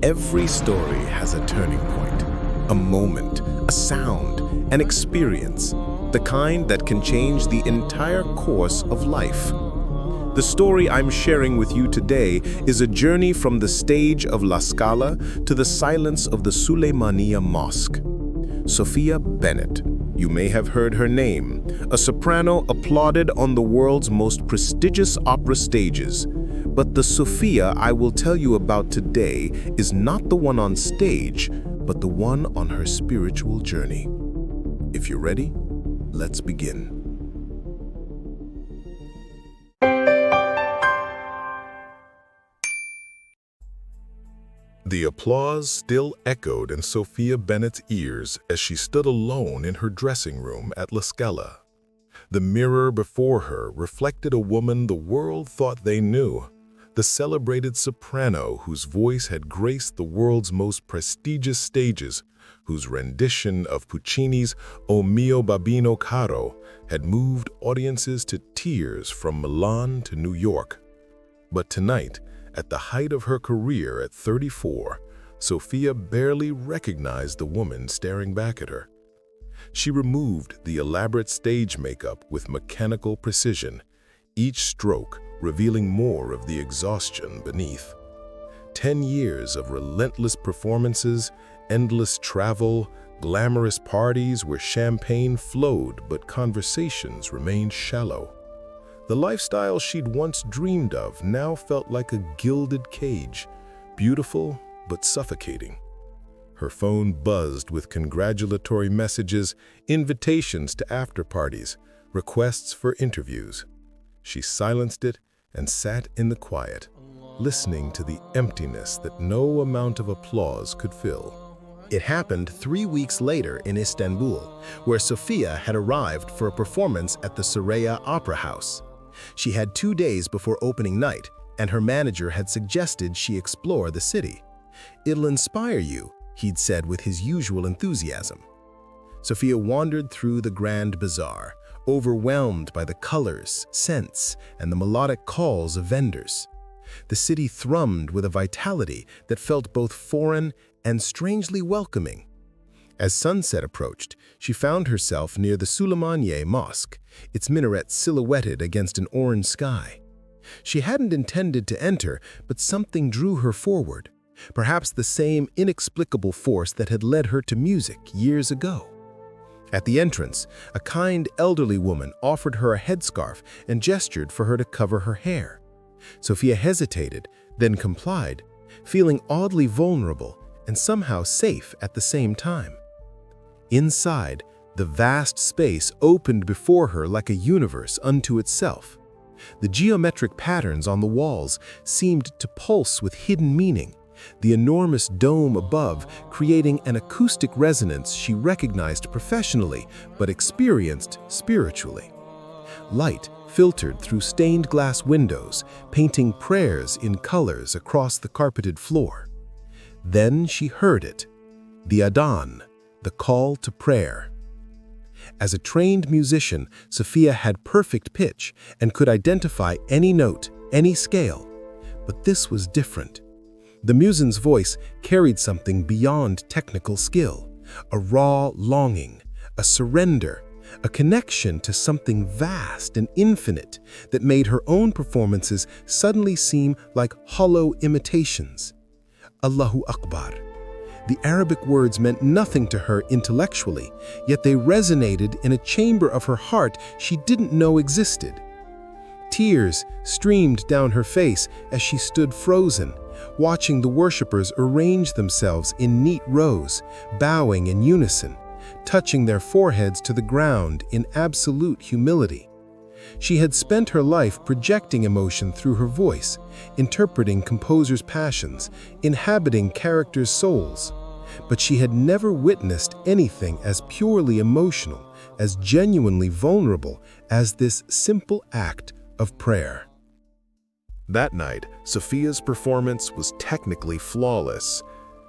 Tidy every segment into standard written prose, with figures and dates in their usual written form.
Every story has a turning point, a moment, a sound, an experience, the kind that can change the entire course of life. The story I'm sharing with you today is a journey from the stage of La Scala to the silence of the Süleymaniye Mosque. Sophia Bennett. You may have heard her name, a soprano applauded on the world's most prestigious opera stages. But the Sophia I will tell you about today is not the one on stage, but the one on her spiritual journey. If you're ready, let's begin. The applause still echoed in Sophia Bennett's ears as she stood alone in her dressing room at La Scala. The mirror before her reflected a woman the world thought they knew, the celebrated soprano whose voice had graced the world's most prestigious stages, whose rendition of Puccini's O mio babbino caro had moved audiences to tears from Milan to New York. But tonight, at the height of her career at 34, Sophia barely recognized the woman staring back at her. She removed the elaborate stage makeup with mechanical precision, each stroke revealing more of the exhaustion beneath. 10 years of relentless performances, endless travel, glamorous parties where champagne flowed but conversations remained shallow. The lifestyle she'd once dreamed of now felt like a gilded cage, beautiful but suffocating. Her phone buzzed with congratulatory messages, invitations to after-parties, requests for interviews. She silenced it and sat in the quiet, listening to the emptiness that no amount of applause could fill. It happened 3 weeks later in Istanbul, where Sophia had arrived for a performance at the Surah Opera House. She had 2 days before opening night, and her manager had suggested she explore the city. "It'll inspire you," he'd said with his usual enthusiasm. Sophia wandered through the grand bazaar, overwhelmed by the colors, scents, and the melodic calls of vendors. The city thrummed with a vitality that felt both foreign and strangely welcoming. As sunset approached, she found herself near the Süleymaniye Mosque, its minaret silhouetted against an orange sky. She hadn't intended to enter, but something drew her forward, perhaps the same inexplicable force that had led her to music years ago. At the entrance, a kind elderly woman offered her a headscarf and gestured for her to cover her hair. Sophia hesitated, then complied, feeling oddly vulnerable and somehow safe at the same time. Inside, the vast space opened before her like a universe unto itself. The geometric patterns on the walls seemed to pulse with hidden meaning, the enormous dome above creating an acoustic resonance she recognized professionally but experienced spiritually. Light filtered through stained glass windows, painting prayers in colors across the carpeted floor. Then she heard it, the adhan, the call to prayer. As a trained musician, Sophia had perfect pitch and could identify any note, any scale. But this was different. The musician's voice carried something beyond technical skill, a raw longing, a surrender, a connection to something vast and infinite that made her own performances suddenly seem like hollow imitations. Allahu Akbar. The Arabic words meant nothing to her intellectually, yet they resonated in a chamber of her heart she didn't know existed. Tears streamed down her face as she stood frozen, watching the worshippers arrange themselves in neat rows, bowing in unison, touching their foreheads to the ground in absolute humility. She had spent her life projecting emotion through her voice, interpreting composers' passions, inhabiting characters' souls. But she had never witnessed anything as purely emotional, as genuinely vulnerable as this simple act of prayer. That night, Sophia's performance was technically flawless.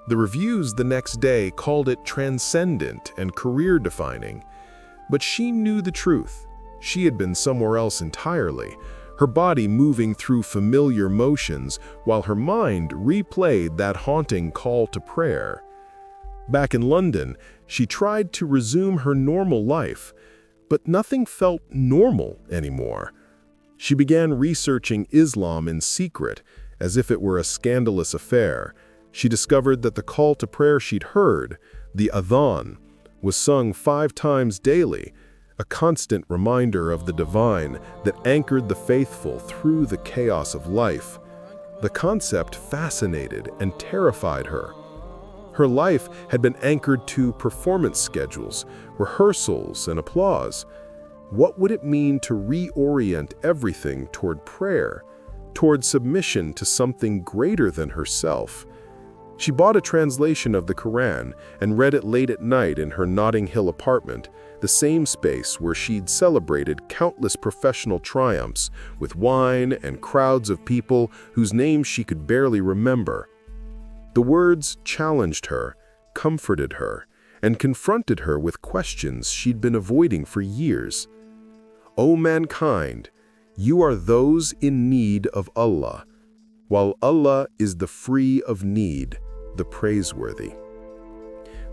The reviews the next day called it transcendent and career-defining. But she knew the truth. She had been somewhere else entirely. Her her body moving through familiar motions while her mind replayed that haunting call to prayer. Back in London, she tried to resume her normal life, but nothing felt normal anymore. She began researching Islam in secret, as if it were a scandalous affair. She discovered that the call to prayer she'd heard, the adhan, was sung 5 times daily, a constant reminder of the divine that anchored the faithful through the chaos of life. The concept fascinated and terrified her. Her life had been anchored to performance schedules, rehearsals, and applause. What would it mean to reorient everything toward prayer, toward submission to something greater than herself? She bought a translation of the Quran and read it late at night in her Notting Hill apartment, the same space where she'd celebrated countless professional triumphs with wine and crowds of people whose names she could barely remember. The words challenged her, comforted her, and confronted her with questions she'd been avoiding for years. O mankind, you are those in need of Allah, while Allah is the free of need, the praiseworthy.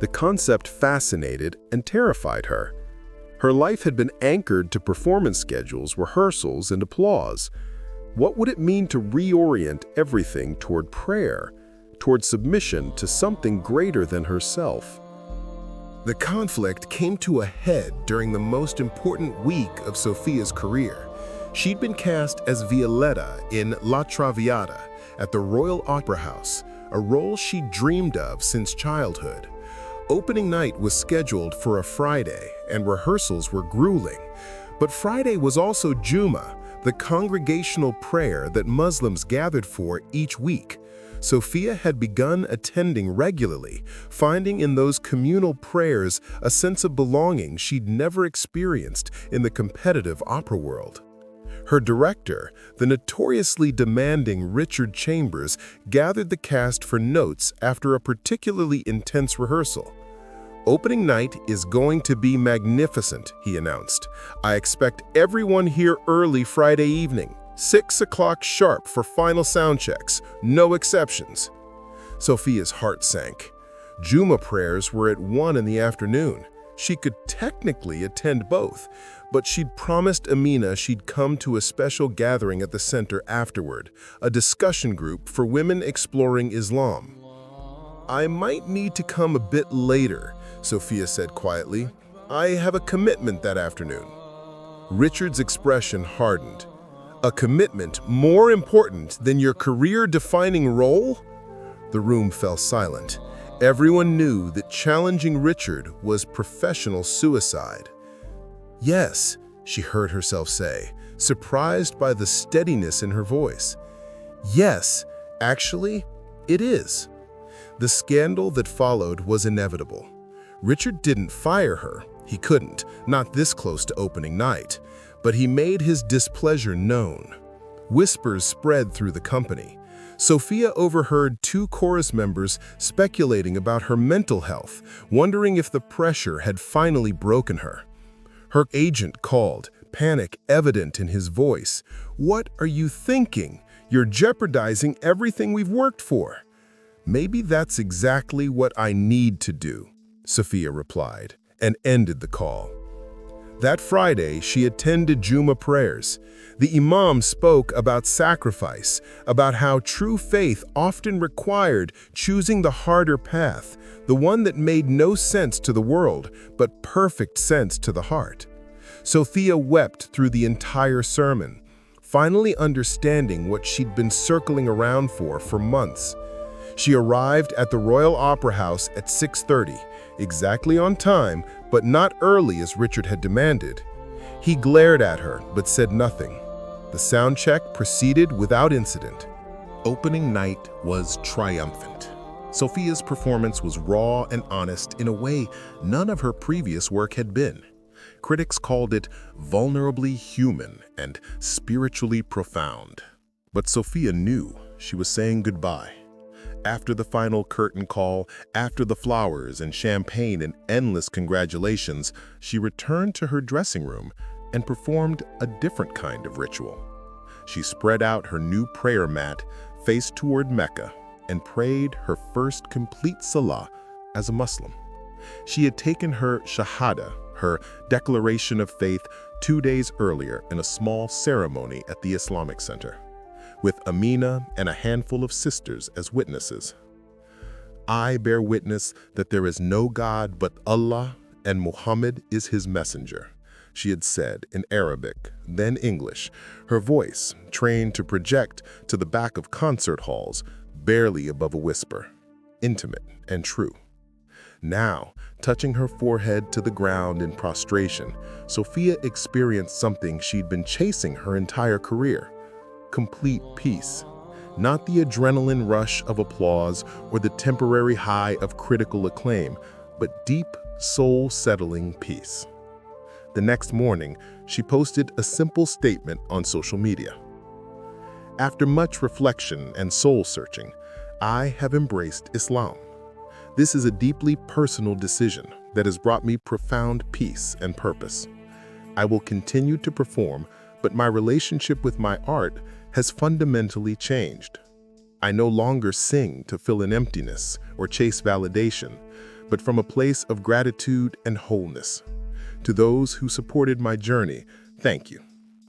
The concept fascinated and terrified her. Her life had been anchored to performance schedules, rehearsals, and applause. What would it mean to reorient everything toward prayer, toward submission to something greater than herself? The conflict came to a head during the most important week of Sophia's career. She'd been cast as Violetta in La Traviata at the Royal Opera House, a role she'd dreamed of since childhood. Opening night was scheduled for a Friday, and rehearsals were grueling. But Friday was also Jummah, the congregational prayer that Muslims gathered for each week. Sophia had begun attending regularly, finding in those communal prayers a sense of belonging she'd never experienced in the competitive opera world. Her director, the notoriously demanding Richard Chambers, gathered the cast for notes after a particularly intense rehearsal. "Opening night is going to be magnificent," he announced. "I expect everyone here early Friday evening, 6 o'clock sharp for final sound checks, no exceptions." Sophia's heart sank. Jummah prayers were at 1 in the afternoon. She could technically attend both, but she'd promised Amina she'd come to a special gathering at the center afterward, a discussion group for women exploring Islam. "I might need to come a bit later," Sophia said quietly. "I have a commitment that afternoon." Richard's expression hardened. "A commitment more important than your career-defining role?" The room fell silent. Everyone knew that challenging Richard was professional suicide. "Yes," she heard herself say, surprised by the steadiness in her voice. "Yes, actually, it is." The scandal that followed was inevitable. Richard didn't fire her. He couldn't, not this close to opening night. But he made his displeasure known. Whispers spread through the company. Sophia overheard 2 chorus members speculating about her mental health, wondering if the pressure had finally broken her. Her agent called, panic evident in his voice. "What are you thinking? You're jeopardizing everything we've worked for." "Maybe that's exactly what I need to do," Sophia replied, and ended the call. That Friday, she attended Jummah prayers. The imam spoke about sacrifice, about how true faith often required choosing the harder path, the one that made no sense to the world, but perfect sense to the heart. Sophia wept through the entire sermon, finally understanding what she'd been circling around for months. She arrived at the Royal Opera House at 6:30, exactly on time, but not early as Richard had demanded. He glared at her, but said nothing. The sound check proceeded without incident. Opening night was triumphant. Sophia's performance was raw and honest in a way none of her previous work had been. Critics called it vulnerably human and spiritually profound. But Sophia knew she was saying goodbye. After the final curtain call, after the flowers and champagne and endless congratulations, she returned to her dressing room and performed a different kind of ritual. She spread out her new prayer mat, faced toward Mecca, and prayed her first complete salah as a Muslim. She had taken her shahada, her declaration of faith, 2 days earlier in a small ceremony at the Islamic Center, with Amina and a handful of sisters as witnesses. "I bear witness that there is no God but Allah, and Muhammad is his messenger," she had said in Arabic, then English, her voice trained to project to the back of concert halls, barely above a whisper, intimate and true. Now, touching her forehead to the ground in prostration, Sophia experienced something she'd been chasing her entire career: complete peace. Not the adrenaline rush of applause or the temporary high of critical acclaim, but deep, soul-settling peace. The next morning, she posted a simple statement on social media. "After much reflection and soul-searching, I have embraced Islam. This is a deeply personal decision that has brought me profound peace and purpose. I will continue to perform, but my relationship with my art has fundamentally changed. I no longer sing to fill an emptiness or chase validation, but from a place of gratitude and wholeness. To those who supported my journey, thank you.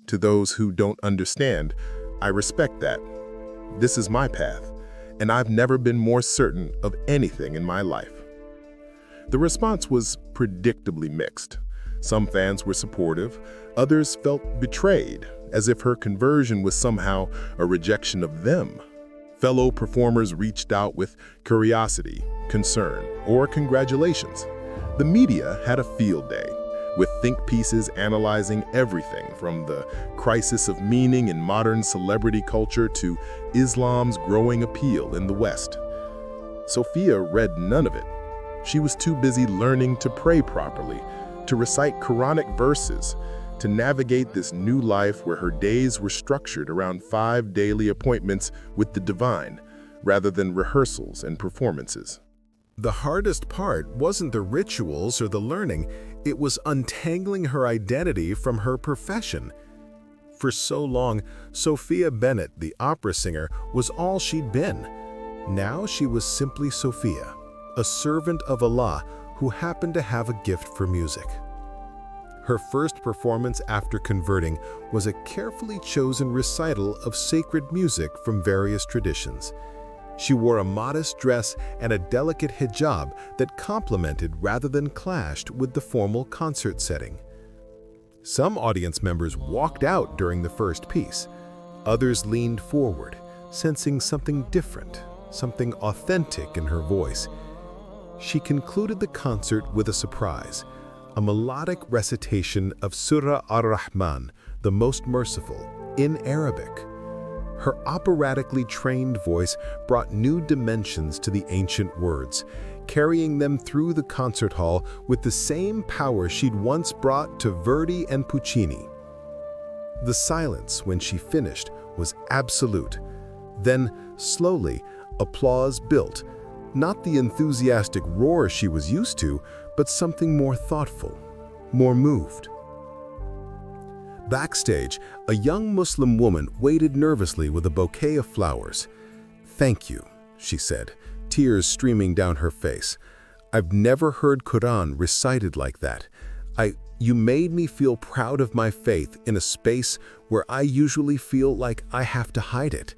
To those who don't understand, I respect that. This is my path, and I've never been more certain of anything in my life." The response was predictably mixed. Some fans were supportive, others felt betrayed, as if her conversion was somehow a rejection of them. Fellow performers reached out with curiosity, concern, or congratulations. The media had a field day, with think pieces analyzing everything from the crisis of meaning in modern celebrity culture to Islam's growing appeal in the West. Sophia read none of it. She was too busy learning to pray properly, to recite Quranic verses, to navigate this new life where her days were structured around 5 daily appointments with the divine, rather than rehearsals and performances. The hardest part wasn't the rituals or the learning, it was untangling her identity from her profession. For so long, Sophia Bennett, the opera singer, was all she'd been. Now she was simply Sophia, a servant of Allah who happened to have a gift for music. Her first performance after converting was a carefully chosen recital of sacred music from various traditions. She wore a modest dress and a delicate hijab that complemented rather than clashed with the formal concert setting. Some audience members walked out during the first piece. Others leaned forward, sensing something different, something authentic in her voice. She concluded the concert with a surprise, a melodic recitation of Surah Ar-Rahman, the Most Merciful, in Arabic. Her operatically trained voice brought new dimensions to the ancient words, carrying them through the concert hall with the same power she'd once brought to Verdi and Puccini. The silence when she finished was absolute. Then, slowly, applause built, not the enthusiastic roar she was used to, but something more thoughtful, more moved. Backstage, a young Muslim woman waited nervously with a bouquet of flowers. "Thank you," she said, tears streaming down her face. "I've never heard Quran recited like that. You made me feel proud of my faith in a space where I usually feel like I have to hide it."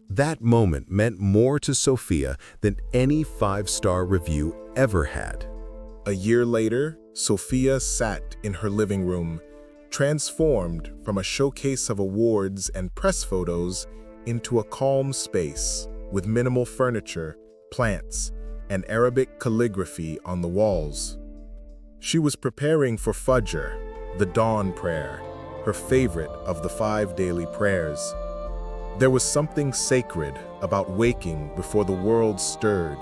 That moment meant more to Sophia than any 5-star review ever had. A year later, Sophia sat in her living room, transformed from a showcase of awards and press photos into a calm space with minimal furniture, plants, and Arabic calligraphy on the walls. She was preparing for Fajr, the dawn prayer, her favorite of the 5 daily prayers. There was something sacred about waking before the world stirred,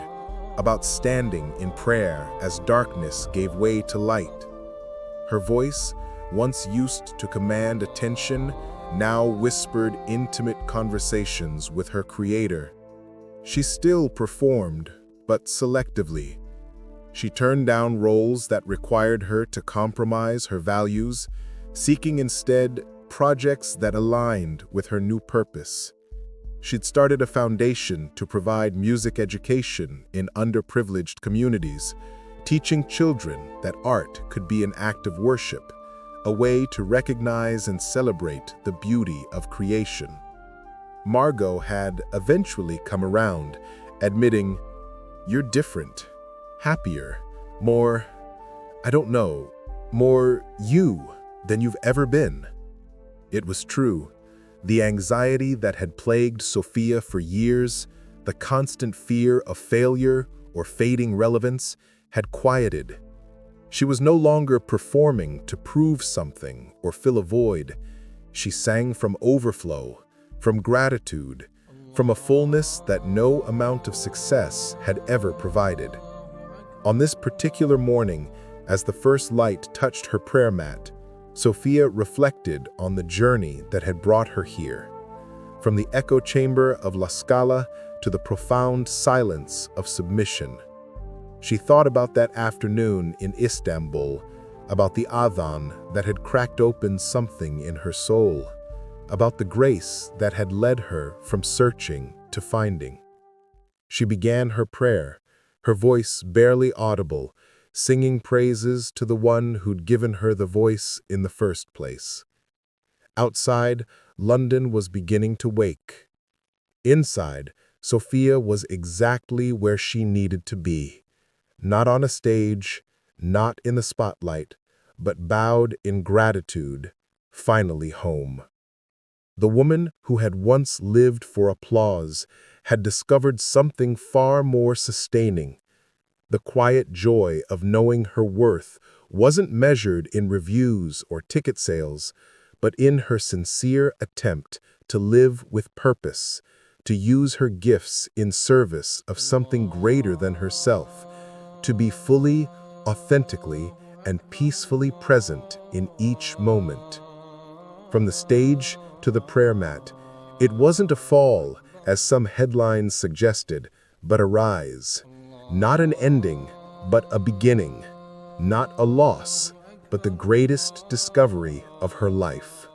about standing in prayer as darkness gave way to light. Her voice, once used to command attention, now whispered intimate conversations with her Creator. She still performed, but selectively. She turned down roles that required her to compromise her values, seeking instead projects that aligned with her new purpose. She'd started a foundation to provide music education in underprivileged communities, teaching children that art could be an act of worship, a way to recognize and celebrate the beauty of creation. Margot had eventually come around, admitting, "You're different, happier, more, more you than you've ever been." It was true. The anxiety that had plagued Sophia for years, the constant fear of failure or fading relevance, had quieted. She was no longer performing to prove something or fill a void. She sang from overflow, from gratitude, from a fullness that no amount of success had ever provided. On this particular morning, as the first light touched her prayer mat, Sophia reflected on the journey that had brought her here, from the echo chamber of La Scala to the profound silence of submission. She thought about that afternoon in Istanbul, about the adhan that had cracked open something in her soul, about the grace that had led her from searching to finding. She began her prayer, her voice barely audible, singing praises to the one who'd given her the voice in the first place. Outside, London was beginning to wake. Inside, Sophia was exactly where she needed to be. Not on a stage, not in the spotlight, but bowed in gratitude, finally home. The woman who had once lived for applause had discovered something far more sustaining. The quiet joy of knowing her worth wasn't measured in reviews or ticket sales, but in her sincere attempt to live with purpose, to use her gifts in service of something greater than herself, to be fully, authentically, and peacefully present in each moment. From the stage to the prayer mat, it wasn't a fall, as some headlines suggested, but a rise. Not an ending, but a beginning. Not a loss, but the greatest discovery of her life.